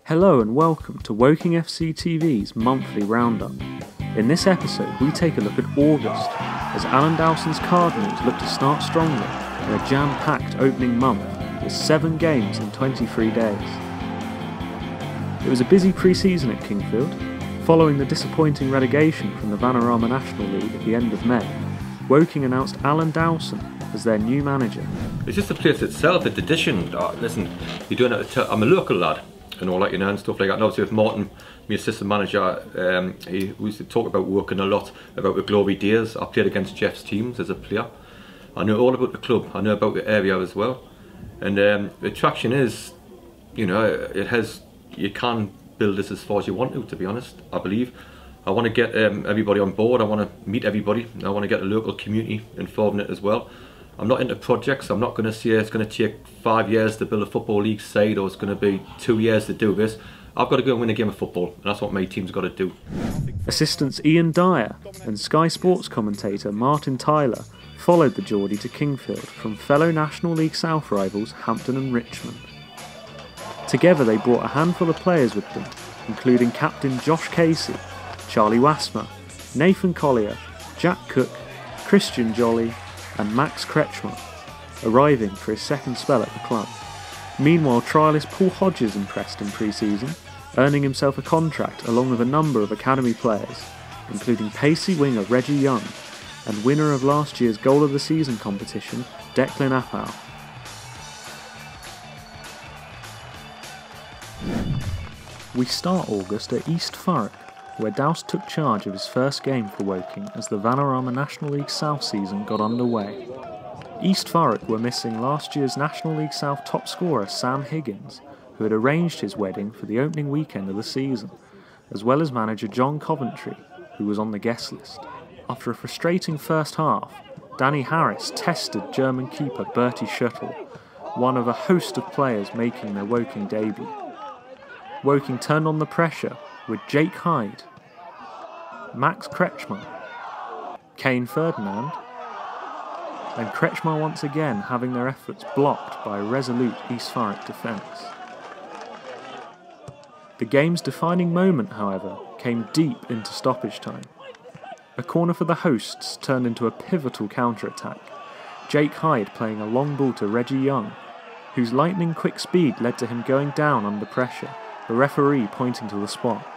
Hello and welcome to WFCTV's monthly roundup. In this episode we take a look at August, as Alan Dowson's Cardinals look to start strongly in a jam-packed opening month with 7 games in 23 days. It was a busy pre-season at Kingfield. Following the disappointing relegation from the Vanarama National League at the end of May, Woking announced Alan Dowson as their new manager. It's just the place itself, the addition. Listen, you're doing it. I'm a local lad and all that, you know, and stuff like that. And obviously with Martin, my assistant manager, we used to talk about working a lot about the glory days. I played against Jeff's teams as a player. I know all about the club. I know about the area as well. And the attraction is, you know, you can build this as far as you want to be honest, I believe. I want to get everybody on board. I want to meet everybody. I want to get the local community involved in it as well. I'm not into projects. I'm not going to say it's going to take 5 years to build a football league side, or it's going to be 2 years to do this. I've got to go and win a game of football, and that's what my team's got to do. Assistants Ian Dyer and Sky Sports commentator Martin Tyler followed the Geordie to Kingfield from fellow National League South rivals Hampton and Richmond. Together they brought a handful of players with them, including captain Josh Casey, Charlie Wassmer, Nathan Collier, Jack Cook, Christian Jolly and Max Kretschmer, arriving for his second spell at the club. Meanwhile, trialist Paul Hodges impressed in pre-season, earning himself a contract along with a number of academy players, including pacey winger Reggie Young and winner of last year's Goal of the Season competition, Declan Appau. We start August at East Thurrock, where Dowse took charge of his first game for Woking as the Vanarama National League South season got underway. East Thurrock were missing last year's National League South top scorer Sam Higgins, who had arranged his wedding for the opening weekend of the season, as well as manager John Coventry, who was on the guest list. After a frustrating first half, Danny Harris tested German keeper Bertie Schüttel, one of a host of players making their Woking debut. Woking turned on the pressure with Jake Hyde, Max Kretschmer, Kane Ferdinand, and Kretschmer once again having their efforts blocked by a resolute East Thurrock defence. The game's defining moment, however, came deep into stoppage time. A corner for the hosts turned into a pivotal counter-attack, Jake Hyde playing a long ball to Reggie Young, whose lightning-quick speed led to him going down under pressure, the referee pointing to the spot.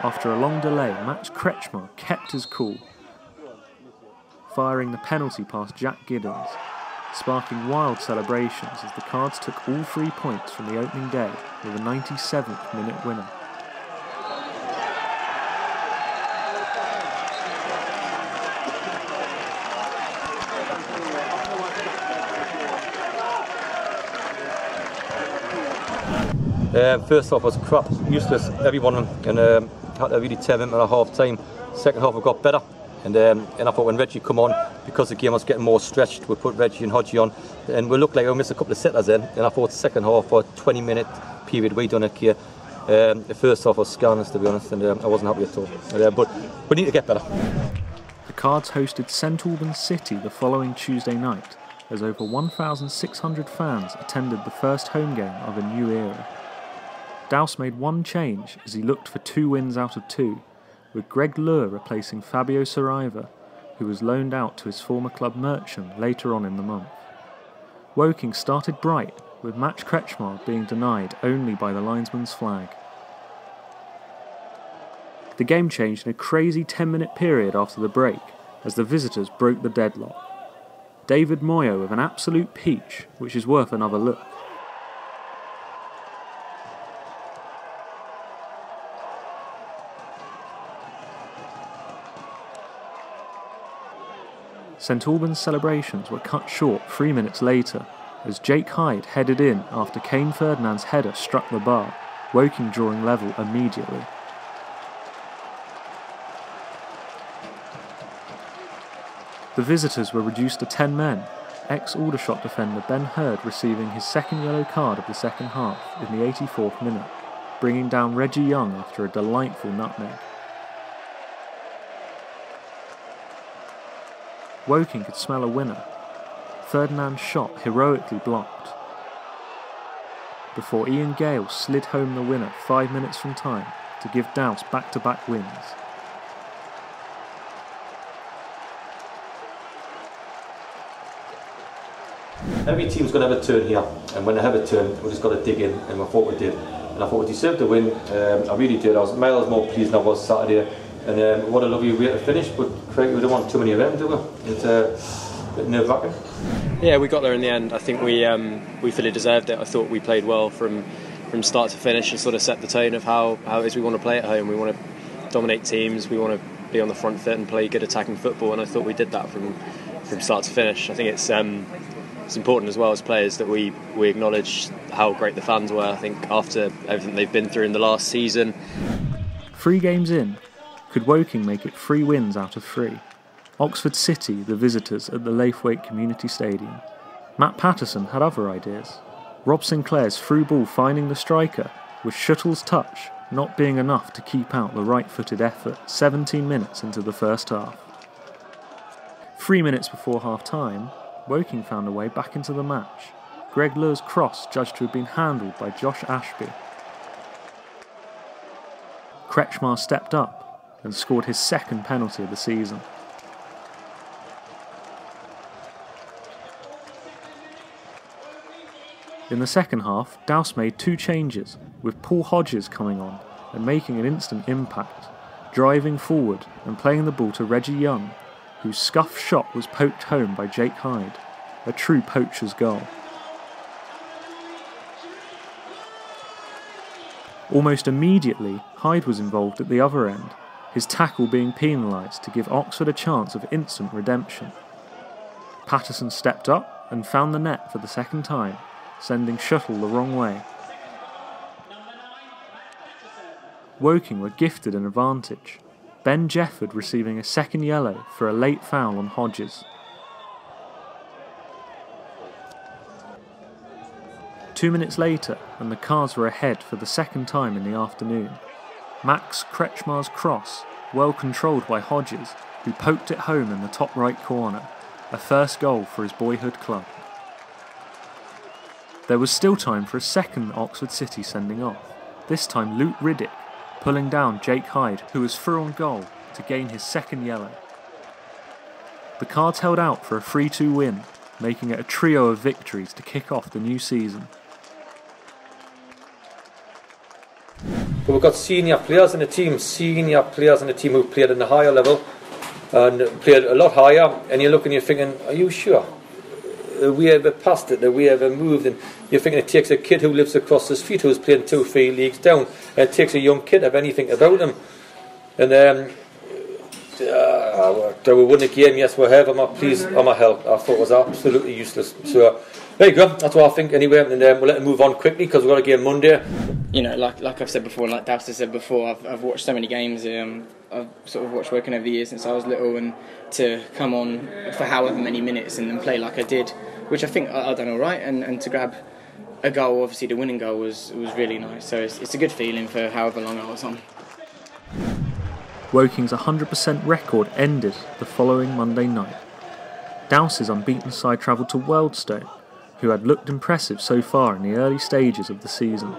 After a long delay, Max Kretschmer kept his cool, firing the penalty past Jack Giddens, sparking wild celebrations as the Cards took all 3 points from the opening day with a 97th minute winner. First half was crap, useless, everyone, and had to really tear them at a half time. Second half we got better, and I thought when Reggie come on, because the game was getting more stretched, we put Reggie and Hodgie on, and we looked like we missed a couple of setters in, and I thought second half for a 20-minute period we done it here. The first half was scandalous, to be honest, and I wasn't happy at all, but we need to get better. The Cards hosted St Albans City the following Tuesday night, as over 1,600 fans attended the first home game of a new era. Dowse made one change as he looked for 2 wins out of 2, with Greg Lure replacing Fabio Saraiva, who was loaned out to his former club Mercham later on in the month. Woking started bright, with Max Kretschmer being denied only by the linesman's flag. The game changed in a crazy 10-minute period after the break, as the visitors broke the deadlock. David Moyo with an absolute peach, which is worth another look. St Albans' celebrations were cut short 3 minutes later, as Jake Hyde headed in after Kane Ferdinand's header struck the bar, Woking drawing level immediately. The visitors were reduced to 10 men, ex-Aldershot defender Ben Hurd receiving his second yellow card of the second half in the 84th minute, bringing down Reggie Young after a delightful nutmeg. Woking could smell a winner. Ferdinand's shot heroically blocked, before Ian Gale slid home the winner 5 minutes from time to give Douse back-to-back wins. Every team's going to have a turn here, and when they have a turn, we've just got to dig in, and I thought we did. And I thought we deserved the win. I really did. I was miles more pleased than I was Saturday. And what a lovely way to finish, but Craig, we don't want too many of them, do we? It's a bit nerve-wracking. Yeah, we got there in the end. I think we fully deserved it. I thought we played well from start to finish and sort of set the tone of how it is we want to play at home. We want to dominate teams, we want to be on the front foot and play good attacking football, and I thought we did that from start to finish. I think it's important as well as players that we acknowledge how great the fans were. I think after everything they've been through in the last season. 3 games in, could Woking make it 3 wins out of 3? Oxford City, the visitors at the Laithwaite Community Stadium. Matt Patterson had other ideas. Rob Sinclair's through ball finding the striker, with Shuttle's touch not being enough to keep out the right-footed effort 17 minutes into the first half. 3 minutes before half-time, Woking found a way back into the match. Greg Lure's cross judged to have been handled by Josh Ashby. Kretschmar stepped up and scored his second penalty of the season. In the second half, Douse made 2 changes, with Paul Hodges coming on and making an instant impact, driving forward and playing the ball to Reggie Young, whose scuffed shot was poked home by Jake Hyde, a true poacher's goal. Almost immediately, Hyde was involved at the other end, his tackle being penalised to give Oxford a chance of instant redemption. Patterson stepped up and found the net for the second time, sending Shuttle the wrong way. Woking were gifted an advantage, Ben Jefford receiving a second yellow for a late foul on Hodges. 2 minutes later, and the Cards were ahead for the second time in the afternoon. Max Kretschmar's cross, well controlled by Hodges, who poked it home in the top right corner, a first goal for his boyhood club. There was still time for a second Oxford City sending off, this time Luke Riddick, pulling down Jake Hyde, who was through on goal to gain his second yellow. The Cards held out for a 3-2 win, making it a trio of victories to kick off the new season. But we've got senior players in the team who played in the higher level and played a lot higher, and you're looking, you're thinking, are you sure? We ever passed it, that we ever moved, and you're thinking it takes a kid who lives across the street who's playing 2-3 leagues down, and it takes a young kid to have anything about him. And we won the game, yes, we have, please, I'm a help. I thought it was absolutely useless. So there you go, that's what I think anyway, and we'll let them move on quickly because we've got a game Monday. You know, like I've said before, like Douse has said before, I've watched so many games. I've sort of watched Woking over the years since I was little, and to come on for however many minutes and then play like I did, which I think I've done all right, and to grab a goal, obviously the winning goal was really nice. So it's a good feeling for however long I was on. Woking's 100% record ended the following Monday night. Douse's unbeaten side travelled to Wealdstone, who had looked impressive so far in the early stages of the season.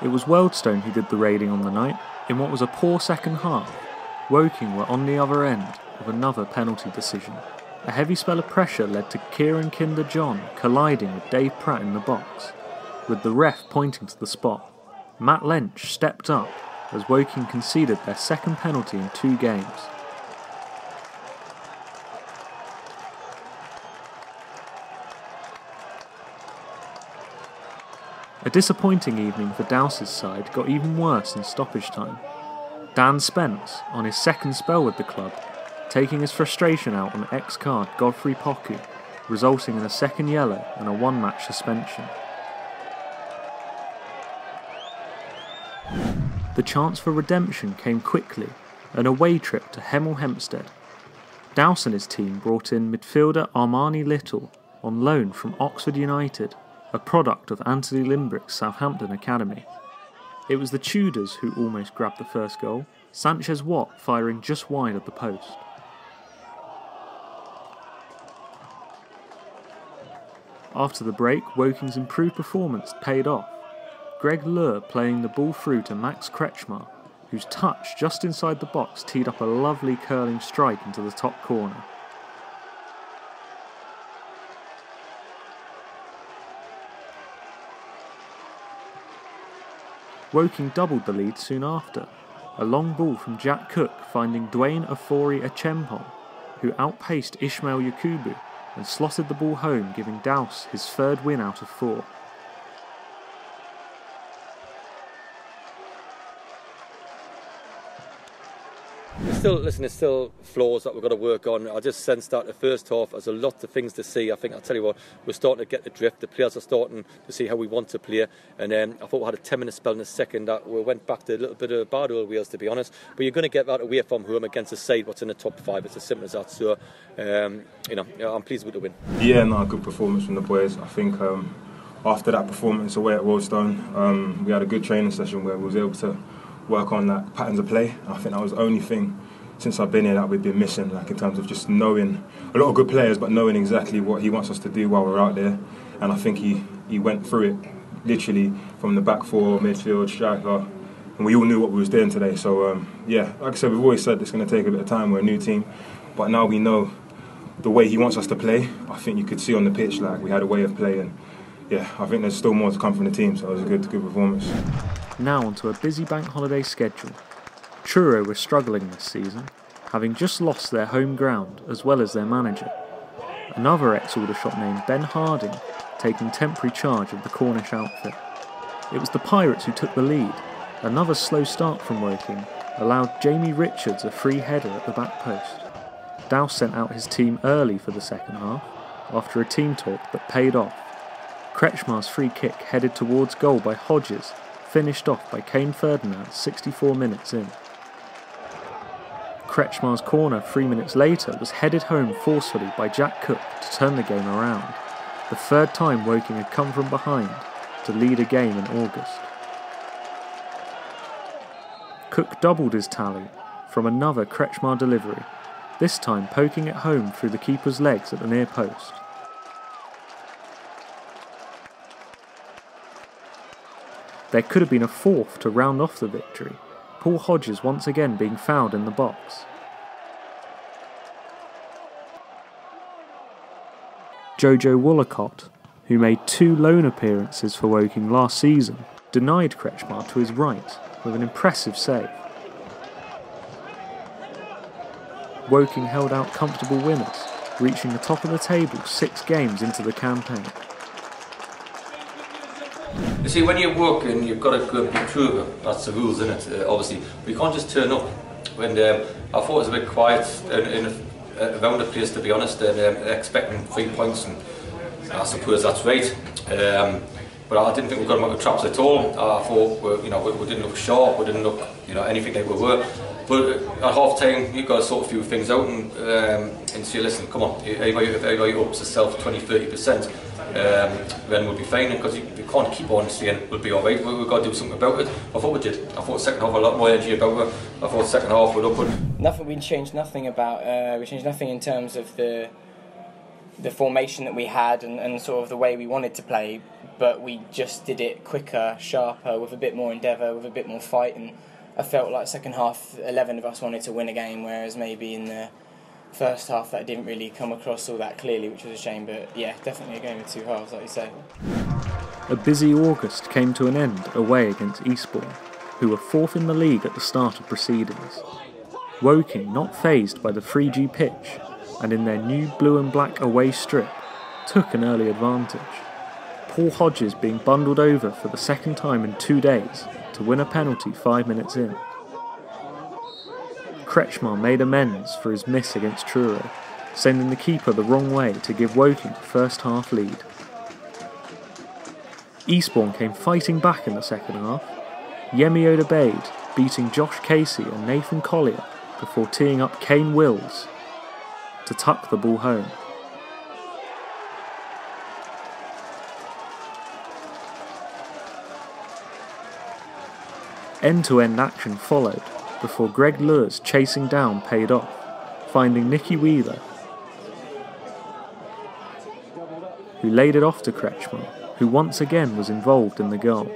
It was Wealdstone who did the raiding on the night, in what was a poor second half. Woking were on the other end of another penalty decision. A heavy spell of pressure led to Kieran Kinder-John colliding with Dave Pratt in the box, with the ref pointing to the spot. Matt Lench stepped up as Woking conceded their second penalty in 2 games. A disappointing evening for Douse's side got even worse in stoppage time. Dan Spence, on his second spell with the club, taking his frustration out on ex-card Godfrey Poku, resulting in a second yellow and a 1-match suspension. The chance for redemption came quickly, an away trip to Hemel Hempstead. Douse and his team brought in midfielder Armani Little on loan from Oxford United, a product of Anthony Limbrick's Southampton academy. It was the Tudors who almost grabbed the first goal, Sanchez Watt firing just wide of the post. After the break, Woking's improved performance paid off. Greg Lure playing the ball through to Max Kretschmar, whose touch just inside the box teed up a lovely curling strike into the top corner. Woking doubled the lead soon after, a long ball from Jack Cook finding Dwayne Ofori-Acheampong, who outpaced Ishmael Yakubu and slotted the ball home, giving Douse his third win out of 4. There's still flaws that we've got to work on. I just sensed that the first half, there's a lot of things to see. I think, I'll tell you what, we're starting to get the drift. The players are starting to see how we want to play. And I thought we had a 10-minute spell in the second that we went back to a little bit of bad old wheels, to be honest. But you're going to get that away from home against a side what's in the top 5. It's as simple as that. So, I'm pleased with the win. Yeah, no, good performance from the boys. I think after that performance away at Roadstone, we had a good training session where we was able to work on that patterns of play. I think that was the only thing since I've been here that we've been missing, like in terms of just knowing a lot of good players, but knowing exactly what he wants us to do while we're out there. And I think he went through it literally from the back 4, midfield, striker, and we all knew what we was doing today. So yeah, like I said, we've always said it's going to take a bit of time. We're a new team, but now we know the way he wants us to play. I think you could see on the pitch like we had a way of playing. Yeah, I think there's still more to come from the team, so it was a good performance. Now onto a busy bank holiday schedule. Truro were struggling this season, having just lost their home ground as well as their manager. Another ex-Aldershot named Ben Harding taking temporary charge of the Cornish outfit. It was the Pirates who took the lead. Another slow start from Woking allowed Jamie Richards a free header at the back post. Douse sent out his team early for the second half, after a team talk that paid off. Kretschmar's free kick headed towards goal by Hodges, finished off by Kane Ferdinand 64 minutes in. Kretschmar's corner 3 minutes later was headed home forcefully by Jack Cook to turn the game around, the third time Woking had come from behind to lead a game in August. Cook doubled his tally from another Kretschmar delivery, this time poking it home through the keeper's legs at the near post. There could have been a fourth to round off the victory, Paul Hodges once again being fouled in the box. Jojo Woolacott, who made 2 loan appearances for Woking last season, denied Kretschmar to his right with an impressive save. Woking held out comfortable winners, reaching the top of the table 6 games into the campaign. You see, when you're working, you've got to go and be true. That's the rules, isn't it? Obviously, but you can't just turn up. And I thought it was a bit quiet around the place, to be honest, and expecting 3 points, and I suppose that's right. But I didn't think we got them out of traps at all. I thought we didn't look sharp, we didn't look anything like we were. But at half time, you've got to sort a few things out and say, listen, come on, everybody ups itself 20-30%. Then we'll be fine, because we can't keep on saying we'll be alright. We've got to do something about it. I thought we did. I thought second half a lot more energy about it. I thought second half we'd up it. We changed nothing about. We changed nothing in terms of the formation that we had and sort of the way we wanted to play, but we just did it quicker, sharper, with a bit more endeavour, with a bit more fight. And I felt like second half, 11 of us wanted to win a game, whereas maybe in the first half that didn't really come across all that clearly, which was a shame. But yeah, definitely a game of 2 halves, like you say. A busy August came to an end away against Eastbourne, who were 4th in the league at the start of proceedings. Woking, not fazed by the 3G pitch, and in their new blue and black away strip, took an early advantage. Paul Hodges being bundled over for the second time in 2 days to win a penalty 5 minutes in. Kretschmar made amends for his miss against Truro, sending the keeper the wrong way to give Woking the first half lead. Eastbourne came fighting back in the second half, Yemi Odebaid beating Josh Casey and Nathan Collier before teeing up Kane Wills to tuck the ball home. End-to-end action followed before Greg Lure's chasing down paid off, finding Nicky Wheeler. who laid it off to Acheampong, who once again was involved in the goal.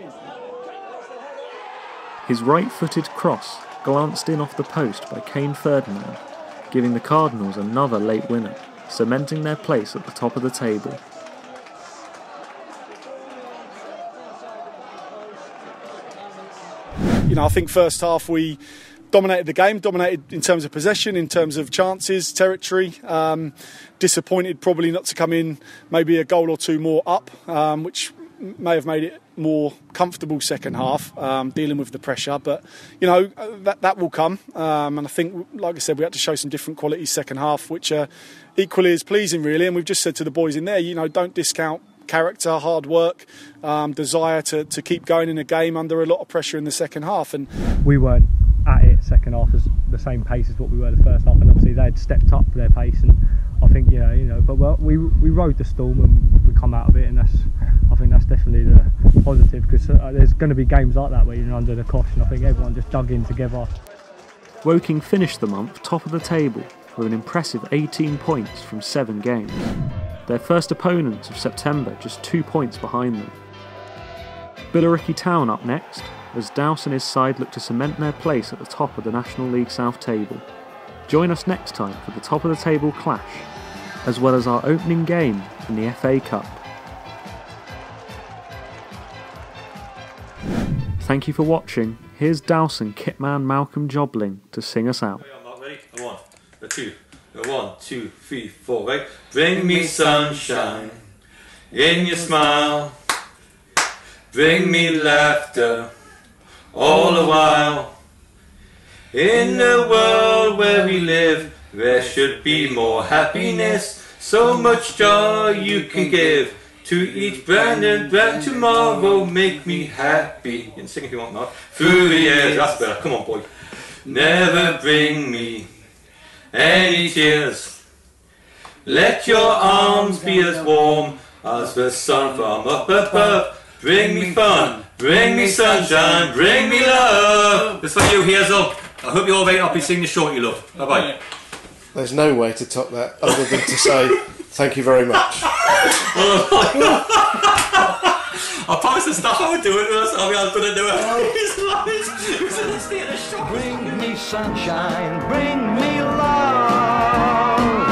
His right-footed cross glanced in off the post by Kane Ferdinand, giving the Cardinals another late winner, cementing their place at the top of the table. You know, I think first half we dominated the game, dominated in terms of possession, in terms of chances, territory. Disappointed probably not to come in maybe a goal or two more up, which may have made it more comfortable second half, dealing with the pressure. But, you know, that will come. And I think, like I said, we had to show some different qualities second half, which are equally as pleasing, really. And we've just said to the boys in there, you know, don't discount character, hard work, desire to keep going in a game under a lot of pressure in the second half. And we weren't at it second half as the same pace as what we were the first half, and obviously they'd stepped up their pace, and I think but we rode the storm and we come out of it, and I think that's definitely the positive, because there's going to be games like that where you're under the cosh, and I think everyone just dug in together. Woking finished the month top of the table with an impressive 18 points from 7 games. Their first opponents of September just 2 points behind them. Billericay Town up next, as Dowse and his side look to cement their place at the top of the National League South table. Join us next time for the top of the table clash, as well as our opening game in the FA Cup. Thank you for watching. Here's Dowse and kitman Malcolm Jobling to sing us out. Ready? A 1, a 2, a 1, 2, 3, 4, right? Bring me sunshine in your smile. Bring me laughter all the while. In a world where we live, there should be more happiness. So much joy you can give to each brand and brand tomorrow. Make me happy. You can sing if you want, Mark. Through the years, that's better. Come on, boy. Never bring me any tears. Let your arms be as warm as the sun from up above. Bring me fun, bring me sunshine, bring me love. This for you, here's up. I hope you're all very happy singing the short you love. Bye bye. There's no way to top that other than to say thank you very much. I promised the staff I would do it, I mean, I was going to do it. Bring me sunshine, bring me love.